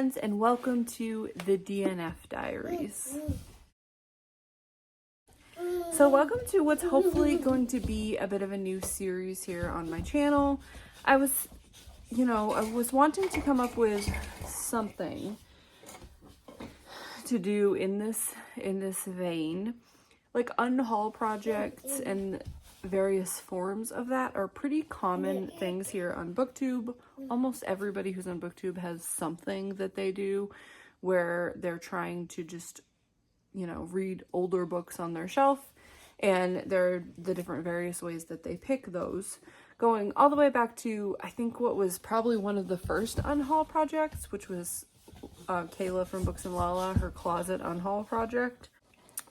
friends, and welcome to the DNF Diaries. So welcome to what's hopefully going to be a bit of a new series here on my channel. I was wanting to come up with something to do in this vein. Like unhaul projects and various forms of that are pretty common things here on BookTube. Almost everybody who's on BookTube has something that they do where they're trying to just, read older books on their shelf, and there are the different various ways that they pick those. Going all the way back to, I think, what was probably one of the first unhaul projects, which was Kayla from Books and Lala, her closet unhaul project.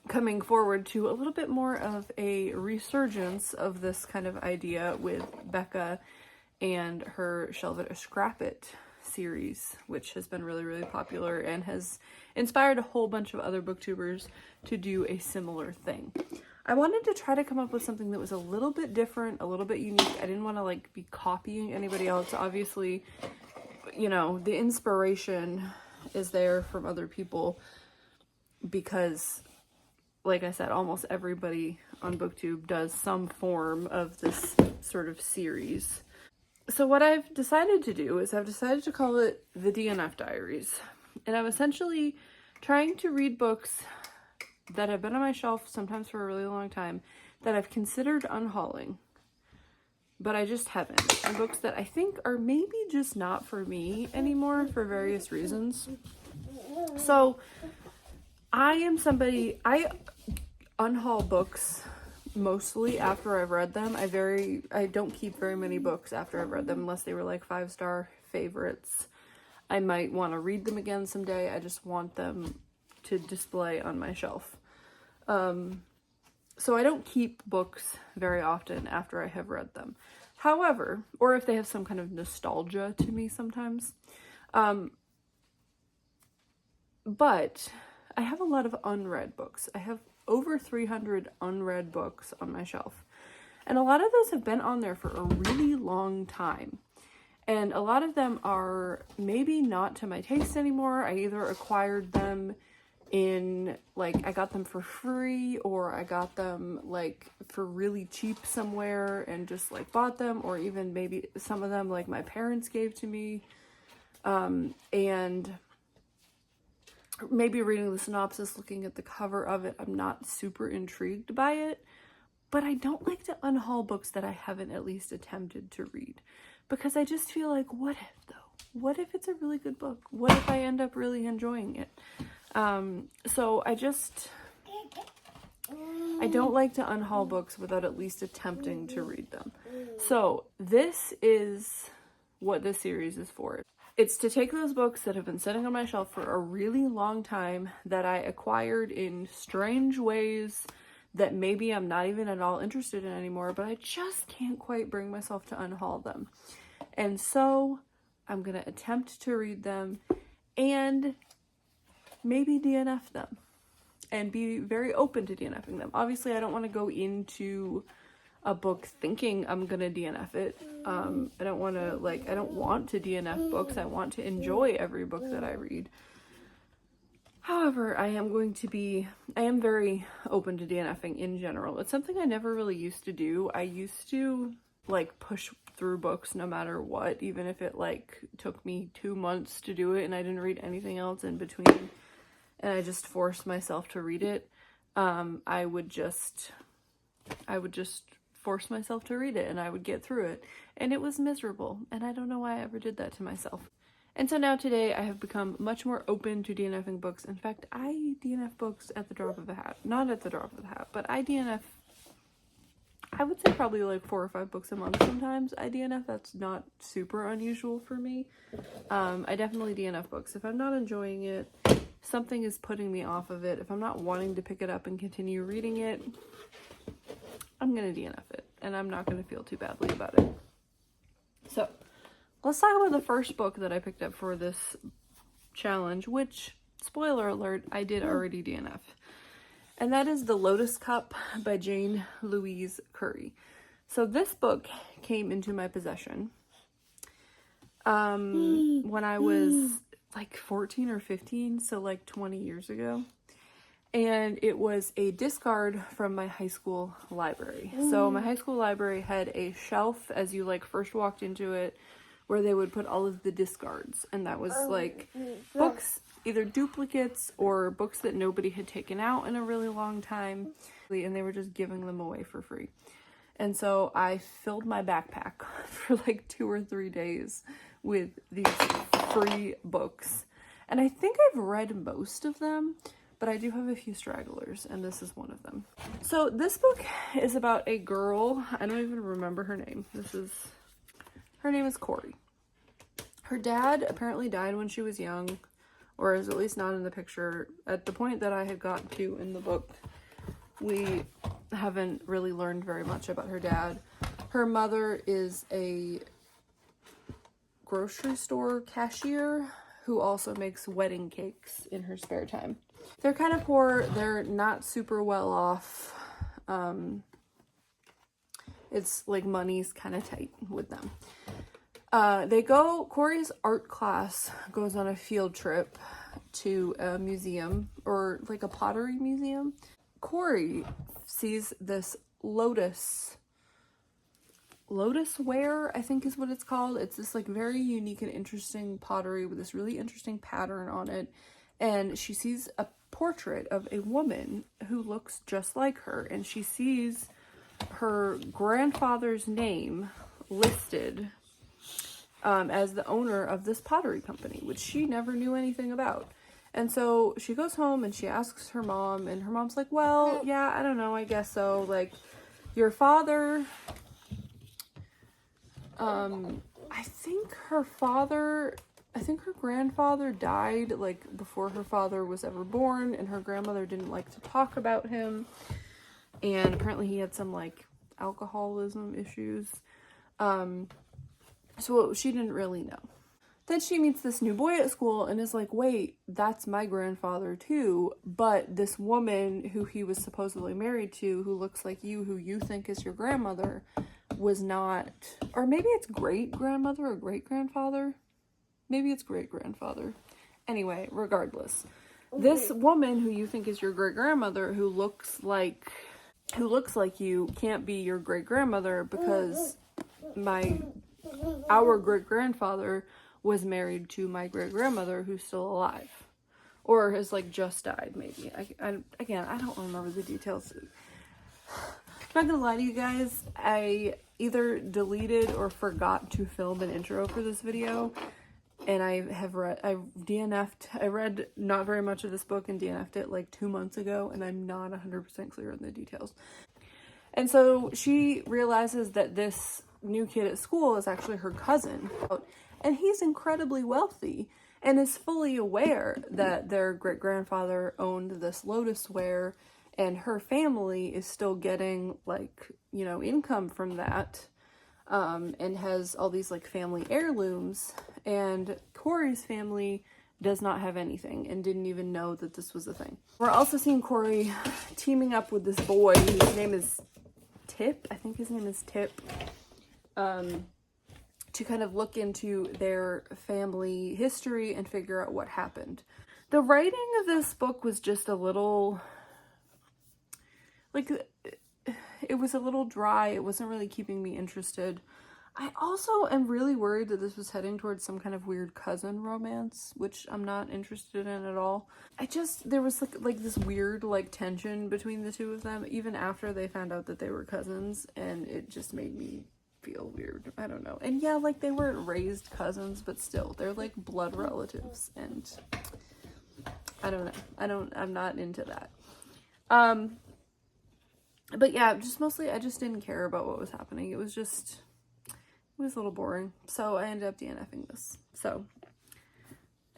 Coming forward to a little bit more of a resurgence of this kind of idea with Becca and her Shelve It or Scrap It series, which has been really, really popular and has inspired a whole bunch of other booktubers to do a similar thing. I wanted to try to come up with something that was a little bit different, a little bit unique. I didn't want to be copying anybody else. Obviously, the inspiration is there from other people because, like I said, almost everybody on BookTube does some form of this sort of series. So what I've decided to do is I've decided to call it the DNF Diaries. And I'm essentially trying to read books that have been on my shelf, sometimes for a really long time, that I've considered unhauling, but I just haven't. And books that I think are maybe just not for me anymore for various reasons. So I unhaul books mostly after I've read them. I don't keep very many books after I've read them unless they were like 5-star favorites. I might want to read them again someday. I just want them to display on my shelf. So I don't keep books very often after I have read them. However, or if they have some kind of nostalgia to me sometimes. But I have a lot of unread books. I have over 300 unread books on my shelf. And a lot of those have been on there for a really long time. And a lot of them are maybe not to my taste anymore. I either acquired them in, I got them for free, or I got them, for really cheap somewhere and just, bought them, or even maybe some of them, my parents gave to me. And maybe reading the synopsis, looking at the cover of it, I'm not super intrigued by it. But I don't like to unhaul books that I haven't at least attempted to read. Because I just feel like, what if though? What if it's a really good book? What if I end up really enjoying it? So I don't like to unhaul books without at least attempting to read them. So this is what this series is for. It's to take those books that have been sitting on my shelf for a really long time that I acquired in strange ways that maybe I'm not even at all interested in anymore, but I just can't quite bring myself to unhaul them. And so I'm going to attempt to read them and maybe DNF them and be very open to DNFing them. Obviously, I don't want to go into a book thinking I'm gonna DNF it. I don't want to DNF books. I want to enjoy every book that I read. However, I am very open to DNFing in general. It's something I never really used to do. I used to push through books no matter what, even if it took me 2 months to do it and I didn't read anything else in between and I just forced myself to read it. I would just force myself to read it and I would get through it, and it was miserable, and I don't know why I ever did that to myself. And so now today I have become much more open to DNFing books. In fact, I DNF books at the drop of a hat. Not at the drop of the hat, but I DNF, I would say probably 4 or 5 books a month sometimes. I DNF, that's not super unusual for me. I definitely DNF books. If I'm not enjoying it, something is putting me off of it. If I'm not wanting to pick it up and continue reading it, I'm going to DNF it, and I'm not going to feel too badly about it. So, let's talk about the first book that I picked up for this challenge, which, spoiler alert, I did already DNF. And that is The Lotus Cup by Jane Louise Curry. So this book came into my possession when I was like 14 or 15, so like 20 years ago. And it was a discard from my high school library. So my high school library had a shelf as you like first walked into it where they would put all of the discards. And that was like books, either duplicates or books that nobody had taken out in a really long time. And they were just giving them away for free. And so I filled my backpack for like 2 or 3 days with these free books. And I think I've read most of them, but I do have a few stragglers, and this is one of them. So this book is about a girl. I don't even remember her name. Her name is Corey. Her dad apparently died when she was young, or is at least not in the picture. At the point that I had gotten to in the book, we haven't really learned very much about her dad. Her mother is a grocery store cashier who also makes wedding cakes in her spare time. They're kind of poor. They're not super well off. It's like money's kind of tight with them. Corey's art class goes on a field trip to a museum, or like a pottery museum. Corey sees this lotus ware, I think is what it's called. It's this like very unique and interesting pottery with this really interesting pattern on it. And she sees a portrait of a woman who looks just like her. And she sees her grandfather's name listed as the owner of this pottery company, which she never knew anything about. And so she goes home and she asks her mom, and her mom's like, well, yeah, I don't know, I guess so. Like, your father, I think her grandfather died like before her father was ever born, and her grandmother didn't like to talk about him. And apparently he had some like alcoholism issues. So she didn't really know. Then she meets this new boy at school and is like, wait, that's my grandfather too. But this woman who he was supposedly married to, who looks like you, who you think is your grandmother, was not, or maybe it's great-grandmother or great-grandfather. Maybe it's great-grandfather. Anyway, regardless. This woman who you think is your great-grandmother, who looks like you, can't be your great-grandmother because our great-grandfather was married to my great-grandmother who's still alive, or has like just died maybe. I don't remember the details. I'm not gonna lie to you guys, I either deleted or forgot to film an intro for this video, and I read not very much of this book and DNF'd it like 2 months ago, and I'm not 100% clear on the details. And so she realizes that this new kid at school is actually her cousin, and he's incredibly wealthy and is fully aware that their great-grandfather owned this lotus ware, and her family is still getting like, you know, income from that, and has all these like family heirlooms, and Corey's family does not have anything and didn't even know that this was a thing. We're also seeing Corey teaming up with this boy whose name is Tip. I think his name is Tip. To kind of look into their family history and figure out what happened. The writing of this book was just a little, like, it was a little dry. It wasn't really keeping me interested. I also am really worried that this was heading towards some kind of weird cousin romance, which I'm not interested in at all. There was like this weird like tension between the two of them, even after they found out that they were cousins, and it just made me feel weird. I don't know. And yeah, like, they weren't raised cousins, but still, they're like blood relatives, and I don't know. I'm not into that. But yeah, just mostly I just didn't care about what was happening. It was a little boring. So I ended up DNFing this. So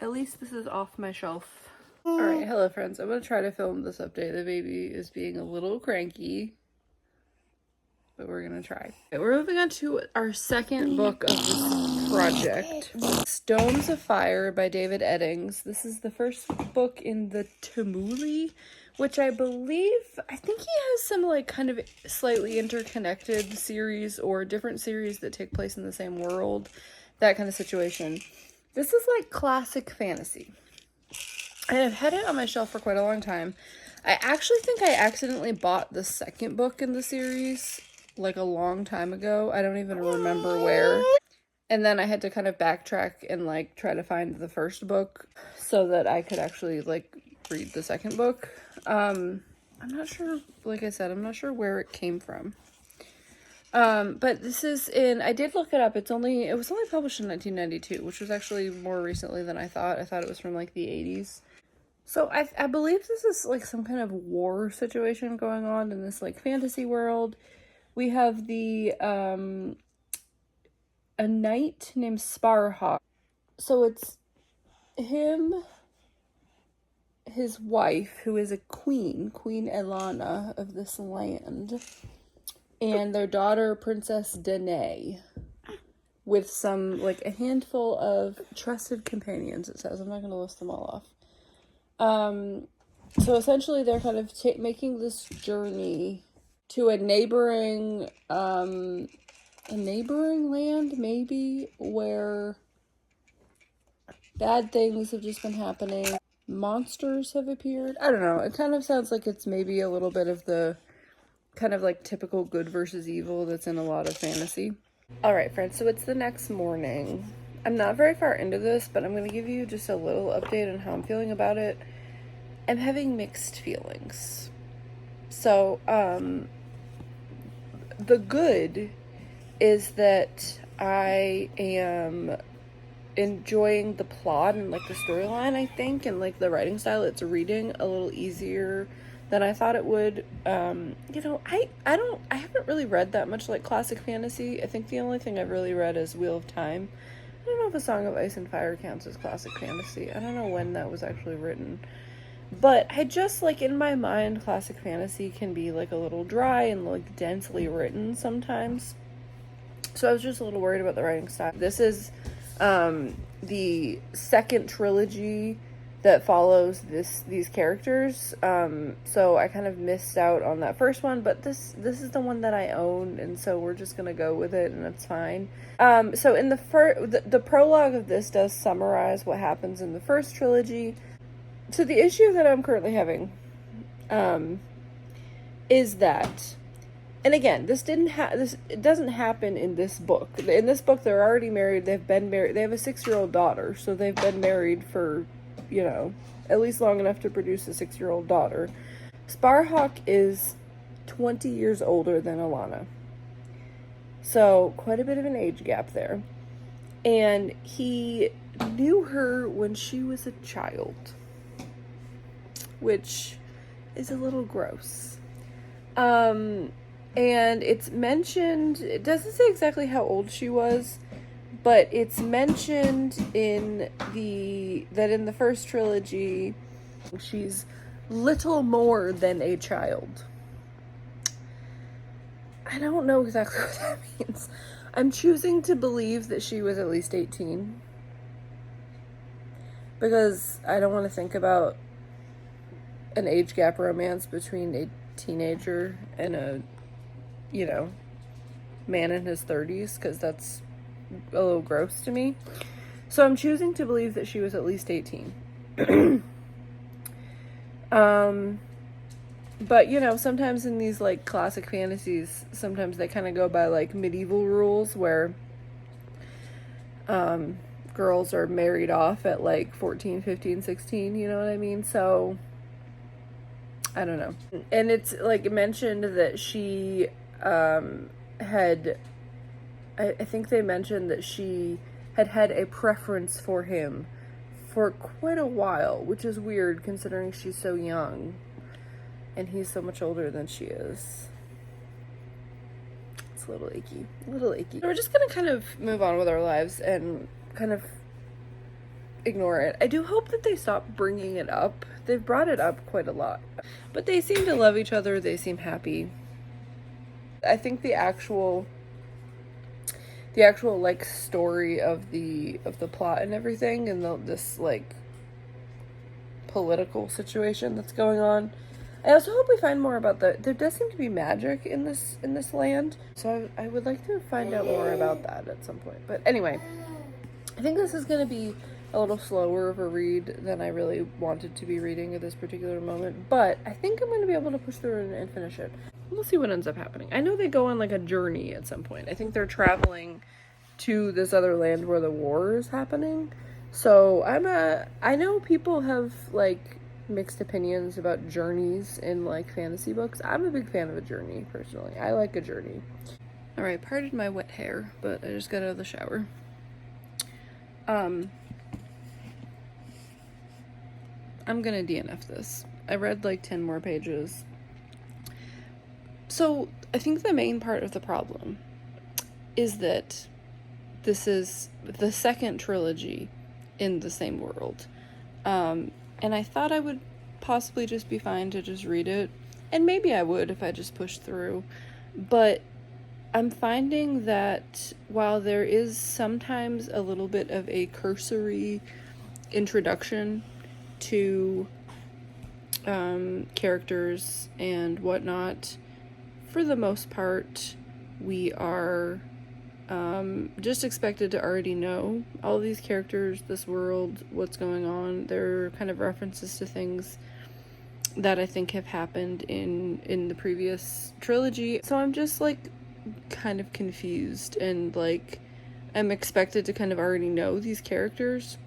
at least this is off my shelf. Alright, hello friends. I'm gonna try to film this update. The baby is being a little cranky, but we're gonna try. Okay, we're moving on to our second book of this project, Stones of Fire by David Eddings. This is the first book in the Tumuli, which I think he has some like kind of slightly interconnected series or different series that take place in the same world, that kind of situation. This is like classic fantasy. And I've had it on my shelf for quite a long time. I actually think I accidentally bought the second book in the series like a long time ago. I don't even remember where. And then I had to kind of backtrack and like try to find the first book so that I could actually like read the second book. I'm not sure, like I said, I'm not sure where it came from. But this is I did look it up. It was only published in 1992, which was actually more recently than I thought. I thought it was from like the 80s. So I believe this is like some kind of war situation going on in this like fantasy world. We have a knight named Sparhawk. So it's him, his wife, who is a queen, Queen Elana of this land, and their daughter, Princess Danae, with some, like, a handful of trusted companions, it says. I'm not going to list them all off. So essentially they're kind of making this journey to a neighboring land, maybe, where bad things have just been happening. Monsters have appeared. I don't know. It kind of sounds like it's maybe a little bit of the kind of like typical good versus evil that's in a lot of fantasy. All right, friends, so it's the next morning. I'm not very far into this, but I'm going to give you just a little update on how I'm feeling about it. I'm having mixed feelings. So, the good is that I am enjoying the plot and like the storyline, I think, and like the writing style. It's reading a little easier than I thought it would. You know, I haven't really read that much like classic fantasy. I think the only thing I've really read is Wheel of Time. I don't know if A Song of Ice and Fire counts as classic fantasy. I don't know when that was actually written. But I just, like, in my mind, classic fantasy can be, like, a little dry and, like, densely written sometimes. So I was just a little worried about the writing style. This is the second trilogy that follows these characters. So I kind of missed out on that first one, but this is the one that I own, and so we're just gonna go with it, and it's fine. So in the prologue of this does summarize what happens in the first trilogy. So the issue that I'm currently having is that, and again, it doesn't happen in this book. In this book, they're already married. They've been married. They have a 6-year-old daughter, so they've been married for, you know, at least long enough to produce a 6-year-old daughter. Sparhawk is 20 years older than Alana, so quite a bit of an age gap there. And he knew her when she was a child, which is a little gross. And it's mentioned, it doesn't say exactly how old she was, but it's mentioned in the first trilogy, she's little more than a child. I don't know exactly what that means. I'm choosing to believe that she was at least 18, because I don't want to think about an age gap romance between a teenager and a, you know, man in his 30s, because that's a little gross to me. So I'm choosing to believe that she was at least 18. But, you know, sometimes in these, like, classic fantasies, sometimes they kind of go by, like, medieval rules where girls are married off at, like, 14, 15, 16, you know what I mean? So I don't know. And it's, like, mentioned that she had, I think they mentioned that she had a preference for him for quite a while, which is weird considering she's so young and he's so much older than she is. It's a little icky. So we're just gonna kind of move on with our lives and kind of ignore it. I do hope that they stop bringing it up. They've brought it up quite a lot, but they seem to love each other. They seem happy. I think the actual like story of the plot and everything, and this like political situation that's going on. I also hope we find more about there does seem to be magic in this land, so I would like to find out more about that at some point. But anyway, I think this is going to be a little slower of a read than I really wanted to be reading at this particular moment, but I think I'm going to be able to push through and finish it. We'll see what ends up happening. I know they go on like a journey at some point. I think they're traveling to this other land where the war is happening. So I know people have like mixed opinions about journeys in like fantasy books. I'm a big fan of a journey personally. I like a journey. All right, pardon my wet hair, but I just got out of the shower. I'm gonna DNF this. I read like 10 more pages. So I think the main part of the problem is that this is the second trilogy in the same world. And I thought I would possibly just be fine to just read it. And maybe I would if I just pushed through. But I'm finding that while there is sometimes a little bit of a cursory introduction to characters and whatnot, for the most part, we are just expected to already know all these characters, this world, what's going on. There are kind of references to things that I think have happened in the previous trilogy. So I'm just like kind of confused, and like I'm expected to kind of already know these characters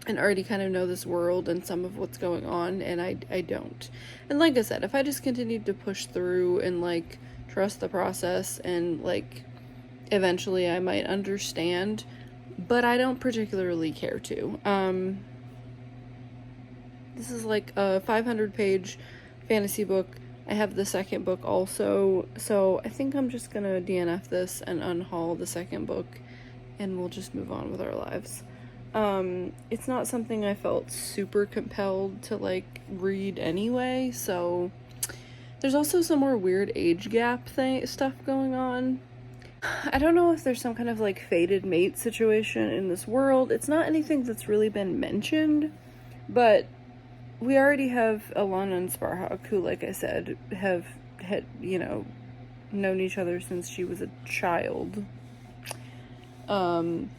and already kind of know this world and some of what's going on, and I don't. And like I said, if I just continued to push through and like trust the process, and like eventually I might understand, but I don't particularly care to. This is like a 500-page fantasy book. I have the second book also, so I think I'm just gonna DNF this and unhaul the second book, and we'll just move on with our lives. It's not something I felt super compelled to like read anyway, so there's also some more weird age gap stuff going on. I don't know if there's some kind of like fated mate situation in this world. It's not anything that's really been mentioned, but we already have Alana and Sparhawk, who, like I said, had known each other since she was a child. And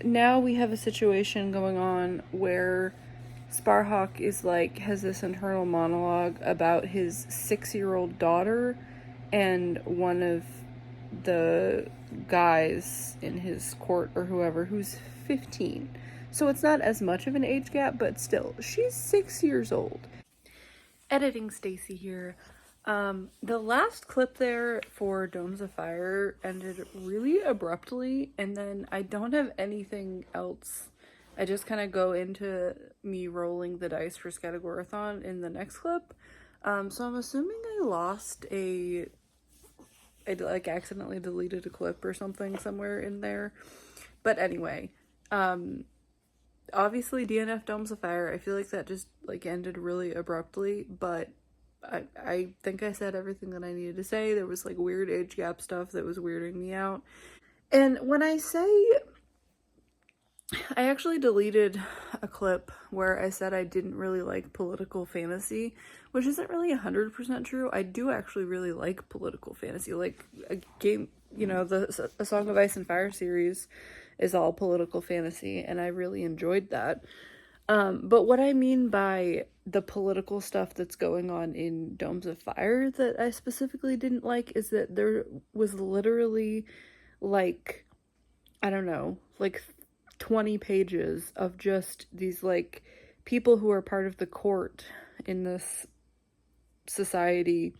now we have a situation going on where Sparhawk is like, has this internal monologue about his 6-year-old daughter and one of the guys in his court or whoever who's 15. So it's not as much of an age gap, but still, she's 6 years old. Editing Stacy here. The last clip there for Domes of Fire ended really abruptly, and then I don't have anything else. I just kind of go into me rolling the dice for Scatagorathon in the next clip. So I'm assuming I lost I like accidentally deleted a clip or something somewhere in there. But anyway, obviously DNF Domes of Fire. I feel like that just like ended really abruptly, but I think I said everything that I needed to say. There was like weird age gap stuff that was weirding me out. And when I say, I actually deleted a clip where I said I didn't really like political fantasy, which isn't really 100% true. I do actually really like political fantasy. Like a game, the A Song of Ice and Fire series is all political fantasy, and I really enjoyed that. But what I mean by the political stuff that's going on in Domes of Fire that I specifically didn't like is that there was literally like, I don't know, like 20 pages of just these like people who are part of the court in this society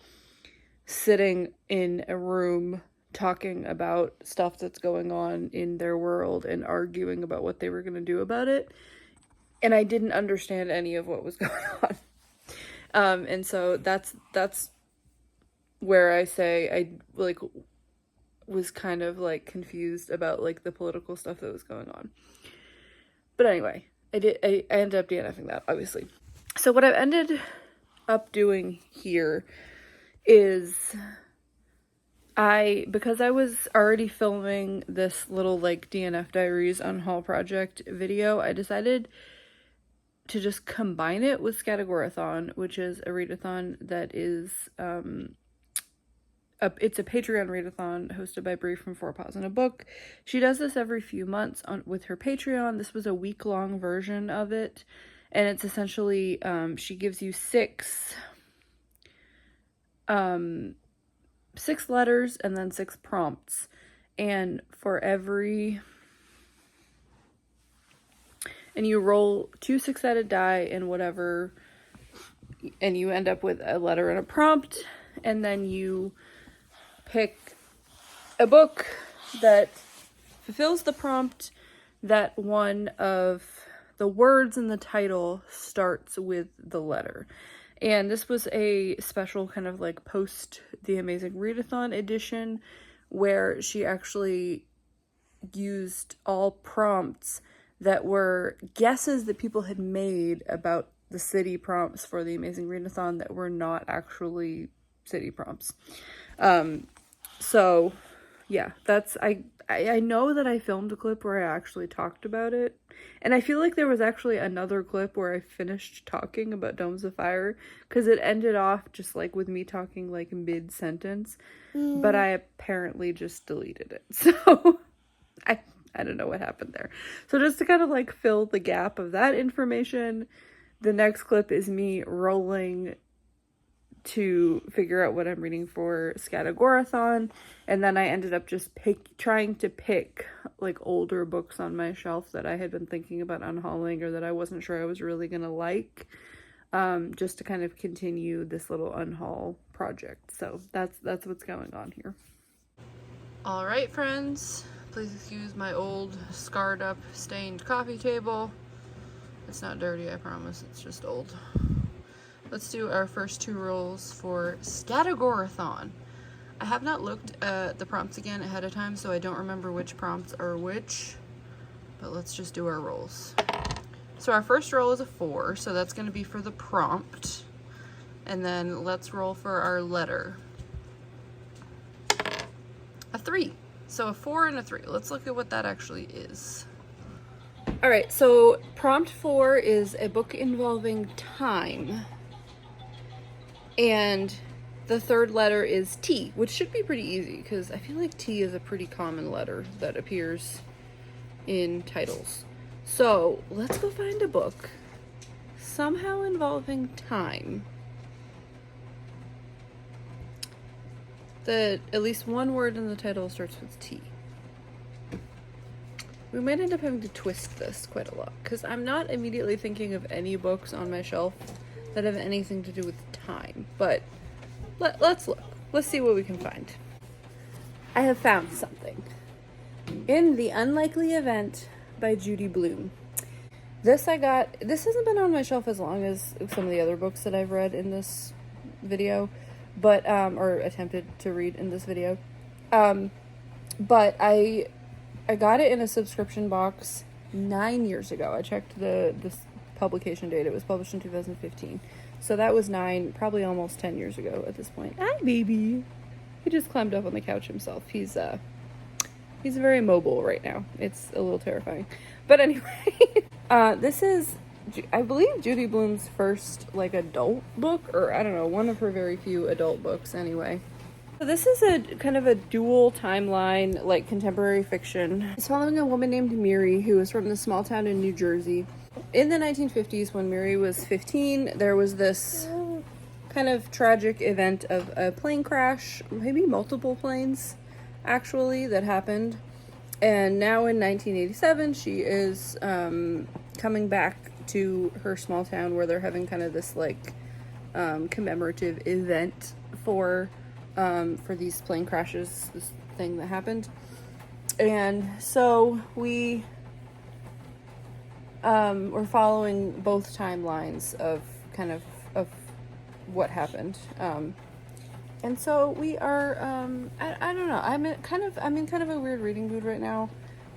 sitting in a room talking about stuff that's going on in their world and arguing about what they were going to do about it. And I didn't understand any of what was going on. And so that's where I say I like was kind of like confused about like the political stuff that was going on. But anyway, I ended up DNFing that, obviously. So what I've ended up doing here is because I was already filming this little like DNF Diaries unhaul project video, I decided to just combine it with Scatagorathon, which is a readathon that is it's a Patreon readathon hosted by Bree from Four Paws in a Book. She does this every few months with her Patreon. This was a week-long version of it, and it's essentially she gives you six letters and then 6 prompts, and and you roll 2 6-sided die and whatever, and you end up with a letter and a prompt, and then you pick a book that fulfills the prompt that one of the words in the title starts with the letter. And this was a special kind of like post The Amazing Readathon edition where she actually used all prompts that were guesses that people had made about the city prompts for The Amazing Readathon that were not actually city prompts. So yeah, I know that I filmed a clip where I actually talked about it, and I feel like there was actually another clip where I finished talking about Domes of Fire, because it ended off just like with me talking like mid-sentence, but I apparently just deleted it, so I don't know what happened there. So just to kind of like fill the gap of that information, the next clip is me rolling to figure out what I'm reading for Scatagorathon, and then I ended up just trying to pick like older books on my shelf that I had been thinking about unhauling or that I wasn't sure I was really gonna like, just to kind of continue this little unhaul project. So that's what's going on here. All right, friends, please excuse my old scarred up stained coffee table. It's not dirty, I promise, it's just old. Let's do our first 2 rolls for Scatagorathon. I have not looked at the prompts again ahead of time, so I don't remember which prompts are which, but let's just do our rolls. So our first roll is a 4, so that's going to be for the prompt. And then let's roll for our letter. A 3. So a 4 and a 3. Let's look at what that actually is. Alright, so prompt 4 is a book involving time. And the 3rd letter is T, which should be pretty easy because I feel like T is a pretty common letter that appears in titles. So let's go find a book somehow involving time that at least one word in the title starts with T. We might end up having to twist this quite a lot because I'm not immediately thinking of any books on my shelf that have anything to do with time, but let's look. Let's see what we can find. I have found something. In the Unlikely Event by Judy Blume. This hasn't been on my shelf as long as some of the other books that I've read in this video, but, or attempted to read in this video. But I got it in a subscription box 9 years ago. I checked the publication date. It was published in 2015. So that was probably almost 10 years ago at this point. Hi, baby. He just climbed up on the couch himself. He's very mobile right now. It's a little terrifying. But anyway, this is, I believe, Judy Blume's first, like, adult book, or I don't know, one of her very few adult books anyway. So this is a kind of a dual timeline, like, contemporary fiction. It's following a woman named Miri who is from this small town in New Jersey. In the 1950s, when Miri was 15, there was this kind of tragic event of a plane crash, maybe multiple planes, actually, that happened. And now in 1987, she is coming back to her small town where they're having kind of this, like, commemorative event for these plane crashes, this thing that happened. And so we're following both timelines of kind of what happened. And so we are, I don't know, I'm in kind of a weird reading mood right now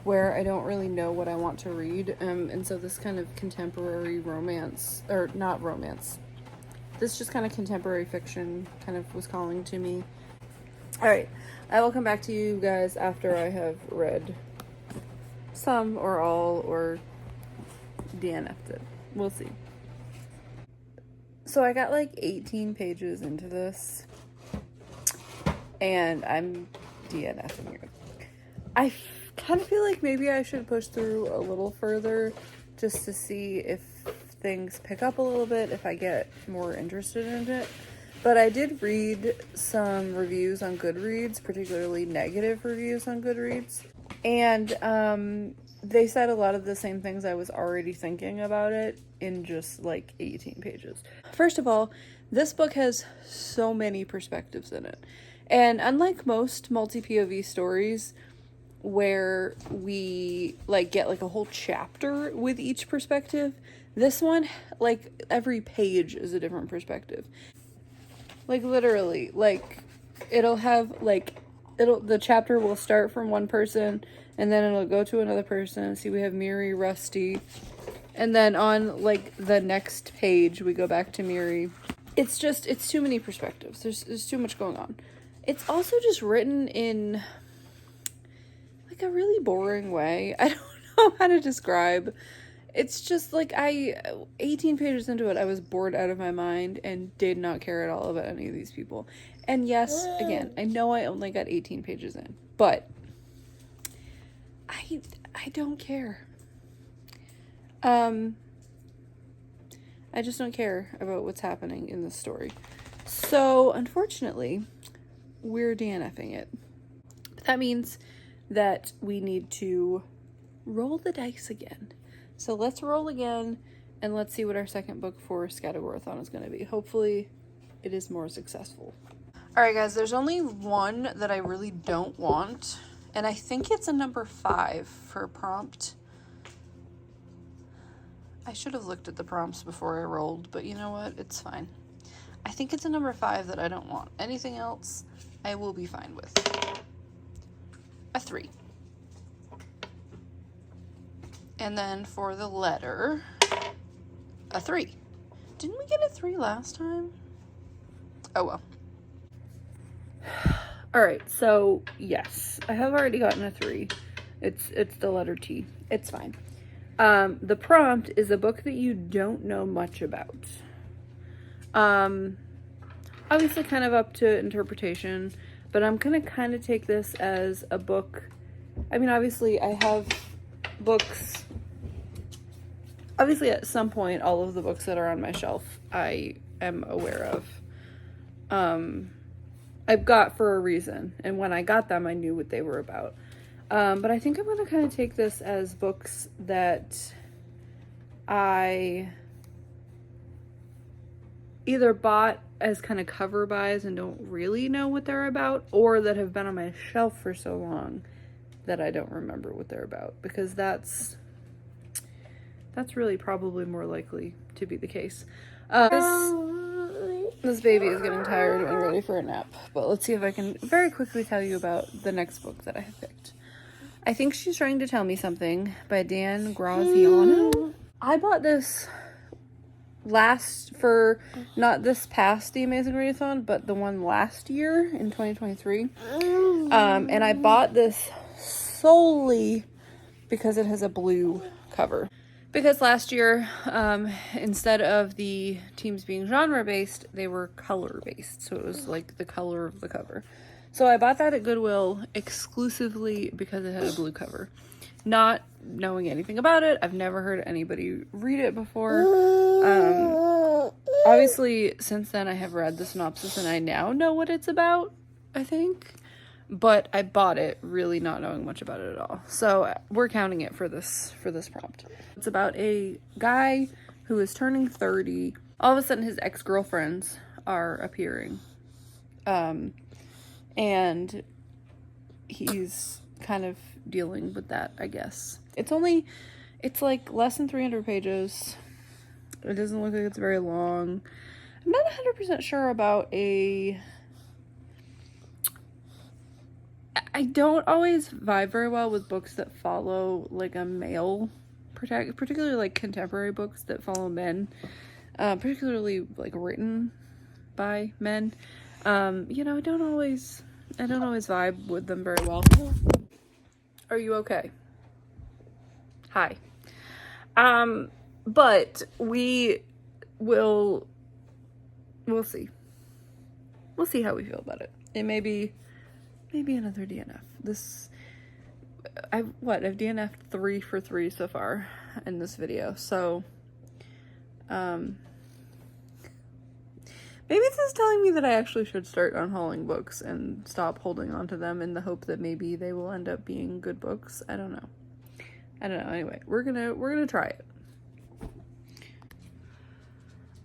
where I don't really know what I want to read. And so this kind of contemporary romance, or not romance, this just kind of contemporary fiction kind of was calling to me. All right, I will come back to you guys after I have read some or all or DNF'd it. We'll see. So I got like 18 pages into this, and I'm DNFing you. I kind of feel like maybe I should push through a little further just to see if things pick up a little bit, if I get more interested in it. But I did read some reviews on Goodreads, particularly negative reviews on Goodreads. And they said a lot of the same things I was already thinking about it in just like 18 pages. First of all, this book has so many perspectives in it. And unlike most multi-POV stories where we like get like a whole chapter with each perspective, this one, like every page is a different perspective. Like literally, like it'll have like the chapter will start from one person and then it'll go to another person. See, we have Miri, Rusty, and then on like the next page we go back to Miri. It's too many perspectives. There's too much going on. It's also just written in like a really boring way. I don't know how to describe. It's just like 18 pages into it, I was bored out of my mind and did not care at all about any of these people. And yes, again, I know I only got 18 pages in, but I don't care. I just don't care about what's happening in this story. So, unfortunately, we're DNFing it. But that means that we need to roll the dice again. So let's roll again, and let's see what our second book for Scattergorathon is going to be. Hopefully, it is more successful. Alright guys, there's only one that I really don't want, and I think it's a number 5 for prompt. I should have looked at the prompts before I rolled, but you know what? It's fine. I think it's a number 5 that I don't want. Anything else, I will be fine with. A 3. And then for the letter, a 3. Didn't we get a 3 last time? Oh well. Alright, so yes, I have already gotten a 3. It's the letter T. It's fine. The prompt is a book that you don't know much about. Obviously kind of up to interpretation, but I'm gonna kind of take this as a book. I mean, obviously I have books. Obviously at some point all of the books that are on my shelf I am aware of. I've got for a reason, and when I got them I knew what they were about. But I think I'm going to kind of take this as books that I either bought as kind of cover buys and don't really know what they're about, or that have been on my shelf for so long that I don't remember what they're about, because that's really probably more likely to be the case. This baby is getting tired and ready for a nap, but let's see if I can very quickly tell you about the next book that I have picked. I Think She's Trying to Tell Me Something by Dan Graziano. I bought this not this past The Amazing Readathon, but the one last year in 2023. And I bought this solely because it has a blue cover. Because last year, instead of the teams being genre-based, they were color-based. So it was like the color of the cover. So I bought that at Goodwill exclusively because it had a blue cover. Not knowing anything about it. I've never heard anybody read it before. Obviously, since then I have read the synopsis and I now know what it's about, I think. But I bought it really not knowing much about it at all. So we're counting it for this prompt. It's about a guy who is turning 30. All of a sudden his ex-girlfriends are appearing. And he's kind of dealing with that, I guess. It's like less than 300 pages. It doesn't look like it's very long. I'm not 100% sure about I don't always vibe very well with books that follow like a male protagonist, particularly like contemporary books that follow men, particularly like written by men. You know, I don't always vibe with them very well. Are you okay? Hi. But we'll see. We'll see how we feel about it. It may be maybe another DNF. I've DNF'd 3 for 3 so far in this video, so, maybe this is telling me that I actually should start unhauling books and stop holding on to them in the hope that maybe they will end up being good books. I don't know. Anyway, we're gonna try it.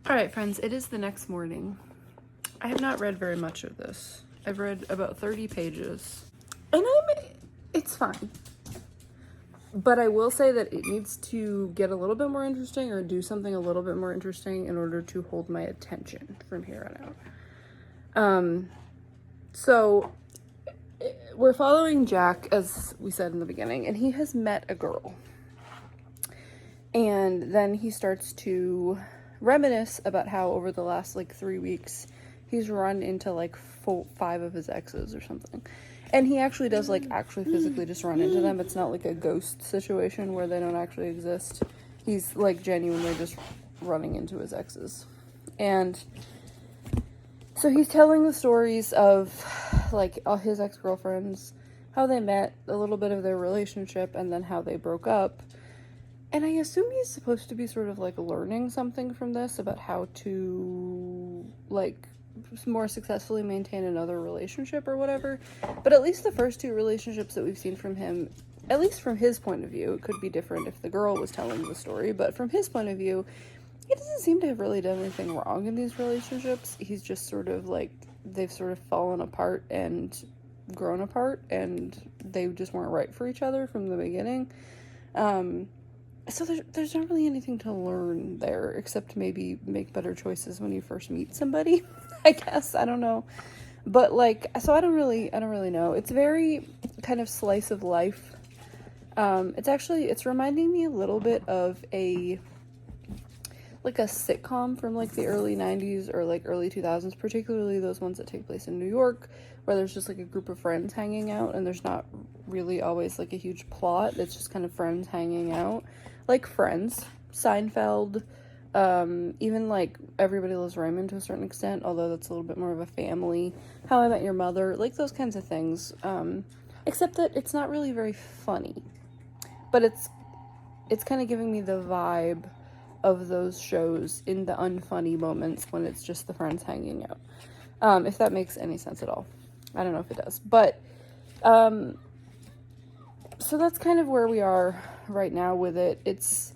Alright, friends, it is the next morning. I have not read very much of this. I've read about 30 pages. And it's fine. But I will say that it needs to get a little bit more interesting or do something a little bit more interesting in order to hold my attention from here on out. So we're following Jack, as we said in the beginning, and he has met a girl. And then he starts to reminisce about how over the last, 3 weeks, he's run into, 5 of his exes or something. And he actually does, actually physically just run into them. It's not, a ghost situation where they don't actually exist. He's, genuinely just running into his exes. And so he's telling the stories of, all his ex-girlfriends, how they met, a little bit of their relationship, and then how they broke up. And I assume he's supposed to be sort of, learning something from this about how to, more successfully maintain another relationship or whatever. But at least the first 2 relationships that we've seen from him, at least from his point of view, it could be different if the girl was telling the story, but from his point of view, he doesn't seem to have really done anything wrong in these relationships. He's just sort of they've sort of fallen apart and grown apart, and they just weren't right for each other from the beginning. So there's not really anything to learn there, except maybe make better choices when you first meet somebody, I guess. I don't know. But, so I don't really know. It's very kind of slice of life. It's reminding me a little bit of a sitcom from, the early 90s or, early 2000s, particularly those ones that take place in New York, where there's just, a group of friends hanging out, and there's not really always, a huge plot. It's just kind of friends hanging out. Friends, Seinfeld, even, Everybody Loves Raymond to a certain extent, although that's a little bit more of a family. How I Met Your Mother, those kinds of things. Except that it's not really very funny. But it's kind of giving me the vibe of those shows in the unfunny moments when it's just the friends hanging out. If that makes any sense at all. I don't know if it does. But, so that's kind of where we are right now with it. It's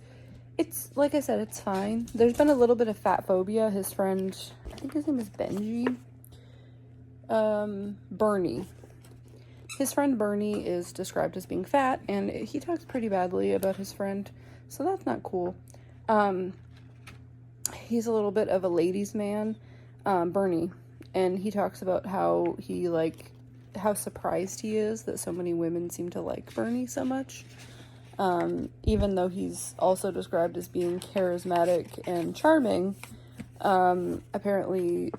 like I said, it's fine. There's been a little bit of fat phobia. His friend, I think his name is Benji. Bernie. His friend Bernie is described as being fat, and he talks pretty badly about his friend, so that's not cool. He's a little bit of a ladies' man, Bernie, and he talks about how he, how surprised he is that so many women seem to like Bernie so much, even though he's also described as being charismatic and charming. Apparently,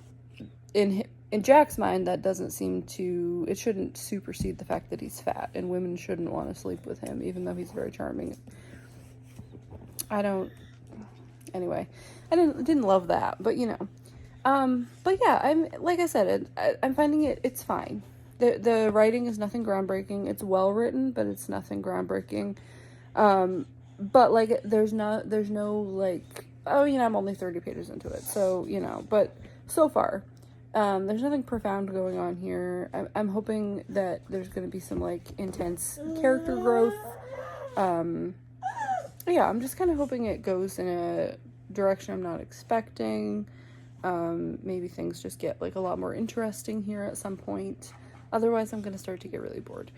in Jack's mind, that doesn't seem to, it shouldn't supersede the fact that he's fat, and women shouldn't want to sleep with him, even though he's very charming. Anyway, I didn't love that, but but yeah, I'm finding it's fine. The writing is nothing groundbreaking. It's well written, but it's nothing groundbreaking. But there's no oh, I'm only 30 pages into it, so but so far, there's nothing profound going on here. I'm hoping that there's going to be some intense character growth. Yeah, I'm just kind of hoping it goes in a direction I'm not expecting. Maybe things just get a lot more interesting here at some point. Otherwise, I'm going to start to get really bored.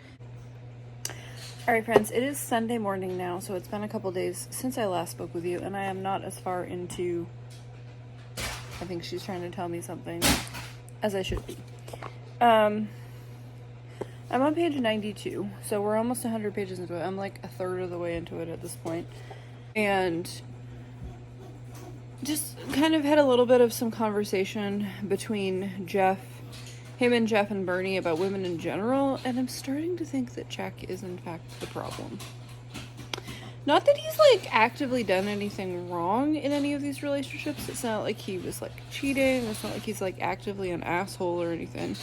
Alright, friends, it is Sunday morning now, so it's been a couple days since I last spoke with you, and I am not as far into, I think she's trying to tell me something, as I should be. I'm on page 92, so we're almost 100 pages into it. I'm a third of the way into it at this point. And just kind of had a little bit of some conversation between him and Jeff and Bernie about women in general, and I'm starting to think that Jack is in fact the problem. Not that he's actively done anything wrong in any of these relationships. It's not like he was cheating. It's not like he's actively an asshole or anything.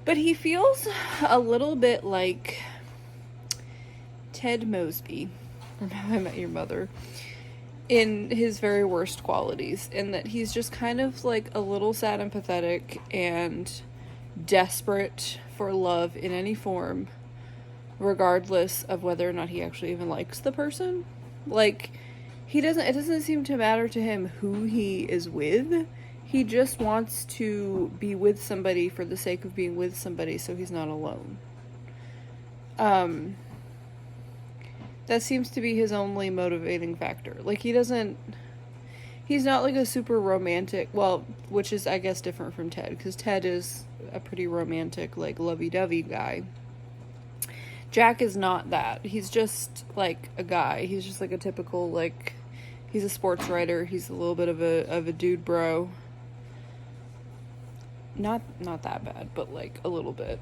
But he feels a little bit like Ted Mosby from How I Met Your Mother in his very worst qualities, in that he's just kind of like a little sad and pathetic and desperate for love in any form, regardless of whether or not he actually even likes the person. Like, it doesn't seem to matter to him who he is with. He just wants to be with somebody for the sake of being with somebody, so he's not alone. That seems to be his only motivating factor. Like, he's not like a super romantic, well, which is, I guess, different from Ted, because Ted is a pretty romantic, like, lovey-dovey guy. Jack is not that. He's just, like, a guy. He's just, like, a typical, like, he's a sports writer. He's a little bit of a dude bro. Not that bad, but, like, a little bit.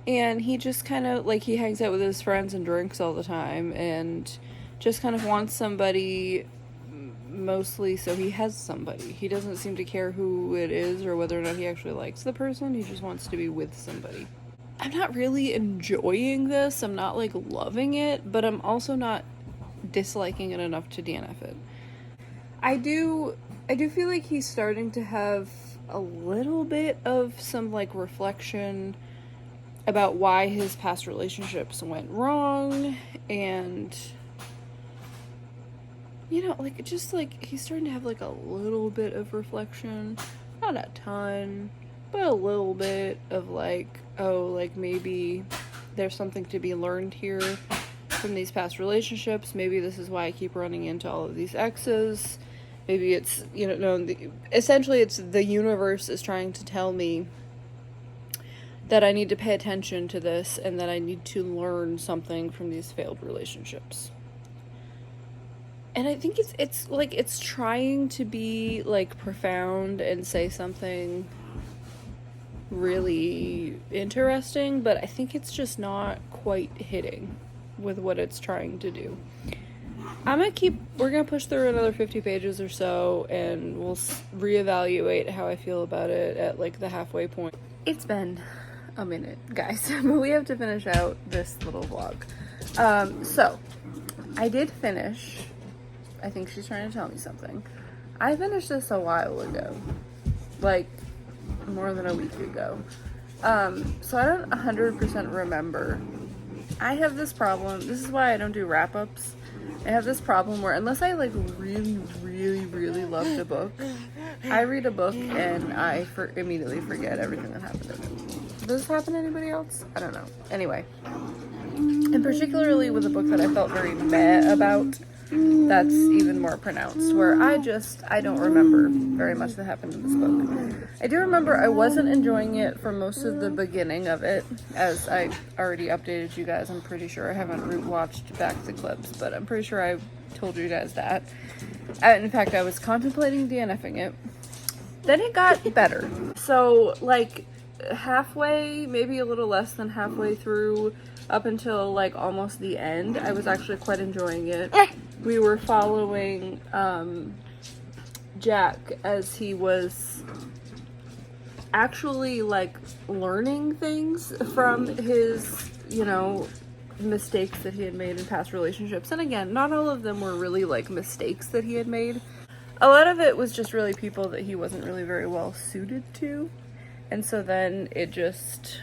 And he just kind of, like, he hangs out with his friends and drinks all the time and just kind of wants somebody, mostly so he has somebody. He doesn't seem to care who it is or whether or not he actually likes the person. He just wants to be with somebody. I'm not really enjoying this. I'm not, like, loving it, but I'm also not disliking it enough to DNF it. I do feel like he's starting to have a little bit of some, like, reflection about why his past relationships went wrong, and, you know, like, just, like, he's starting to have, like, a little bit of reflection. Not a ton, but a little bit of, like, oh, like, maybe there's something to be learned here from these past relationships. Maybe this is why I keep running into all of these exes. Maybe it's, you know, essentially it's the universe is trying to tell me that I need to pay attention to this and that I need to learn something from these failed relationships. And I think it's like, it's trying to be, like, profound and say something really interesting, but I think it's just not quite hitting with what it's trying to do. We're gonna push through another 50 pages or so, and we'll reevaluate how I feel about it at, like, the halfway point. It's been a minute, guys, but we have to finish out this little vlog. So I did finish, I think she's trying to tell me something. I finished this a while ago, like more than a week ago. So I don't 100% remember. I have this problem, this is why I don't do wrap-ups. I have this problem where unless I, like, really, really, really loved a book, I read a book and I immediately forget everything that happened in it. Does this happen to anybody else? I don't know. Anyway. And particularly with a book that I felt very meh about, that's even more pronounced, where I don't remember very much that happened in this book. I do remember I wasn't enjoying it for most of the beginning of it, as I already updated you guys. I'm pretty sure I haven't watched back the clips, but I'm pretty sure I told you guys that. In fact, I was contemplating DNFing it. Then it got better. So, like, halfway, maybe a little less than halfway through, up until, like, almost the end, I was actually quite enjoying it. We were following Jack as he was actually, like, learning things from his, you know, mistakes that he had made in past relationships. And again, not all of them were really, like, mistakes that he had made. A lot of it was just really people that he wasn't really very well suited to. And so then it just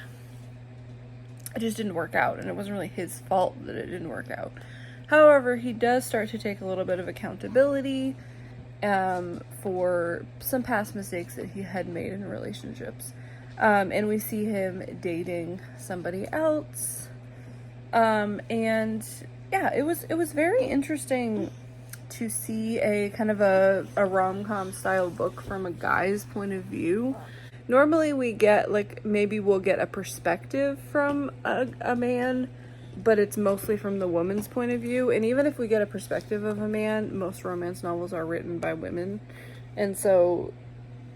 didn't work out, and it wasn't really his fault that it didn't work out. However, he does start to take a little bit of accountability for some past mistakes that he had made in relationships. And we see him dating somebody else. And yeah, it was very interesting to see a kind of a rom-com style book from a guy's point of view. Normally we get, like, maybe we'll get a perspective from a man, but it's mostly from the woman's point of view. And even if we get a perspective of a man, most romance novels are written by women. And so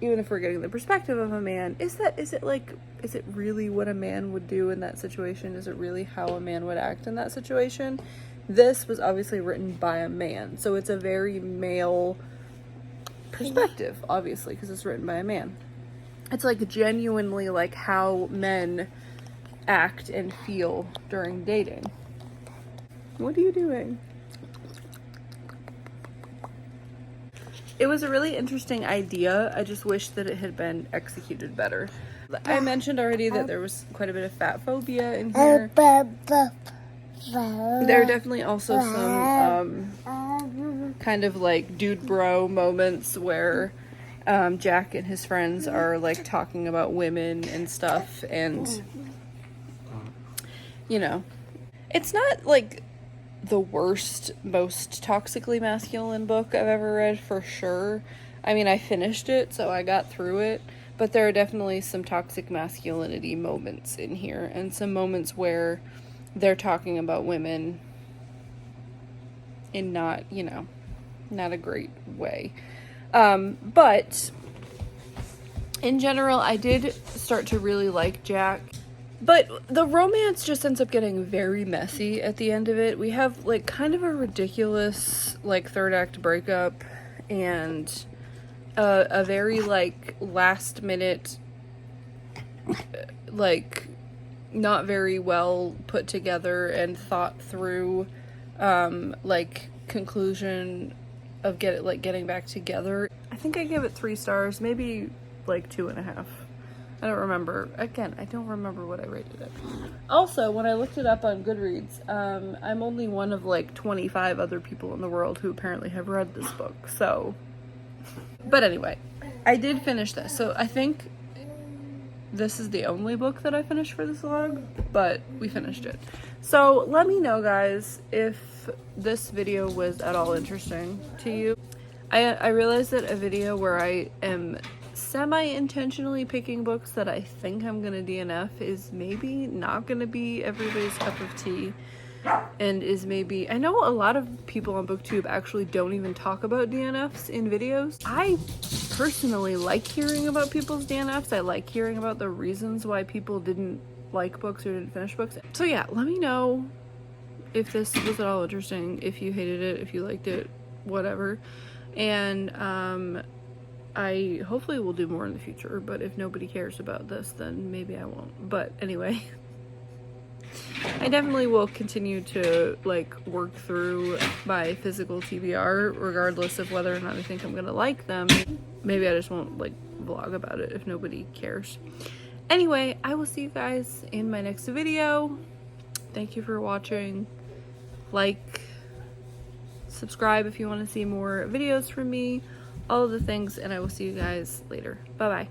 even if we're getting the perspective of a man, is it really what a man would do in that situation? Is it really how a man would act in that situation? This was obviously written by a man, so it's a very male perspective, obviously, because it's written by a man. It's like genuinely like how men act and feel during dating. What are you doing? It was a really interesting idea. I just wish that it had been executed better. I mentioned already that there was quite a bit of fat phobia in here. There are definitely also some kind of like dude bro moments where Jack and his friends are like talking about women and stuff, and you know, it's not like the worst, most toxically masculine book I've ever read, for sure. I mean, I finished it, so I got through it, but there are definitely some toxic masculinity moments in here, and some moments where they're talking about women in not, you know, not a great way. But in general, I did start to really like Jack. But the romance just ends up getting very messy at the end of it. We have like kind of a ridiculous like third act breakup, and a very like last minute, like not very well put together and thought through like conclusion of getting back together. I think I gave it 3 stars, maybe like 2.5. I don't remember. Again, I don't remember what I rated it. Also, when I looked it up on Goodreads, I'm only one of like 25 other people in the world who apparently have read this book. So, but anyway, I did finish this. So I think this is the only book that I finished for this vlog, but we finished it. So let me know, guys, if this video was at all interesting to you. I realized that a video where I am semi-intentionally picking books that I think I'm gonna DNF is maybe not gonna be everybody's cup of tea, and is maybe, I know a lot of people on booktube actually don't even talk about DNFs in videos. I personally like hearing about people's DNFs. I like hearing about the reasons why people didn't like books or didn't finish books. So yeah, let me know if this was at all interesting, if you hated it, if you liked it, whatever. And I hopefully will do more in the future, but if nobody cares about this, then maybe I won't. But anyway, I definitely will continue to like work through my physical TBR regardless of whether or not I think I'm gonna like them. Maybe I just won't like vlog about it if nobody cares. Anyway, I will see you guys in my next video. Thank you for watching. Like, subscribe if you want to see more videos from me, all of the things, and I will see you guys later. Bye bye.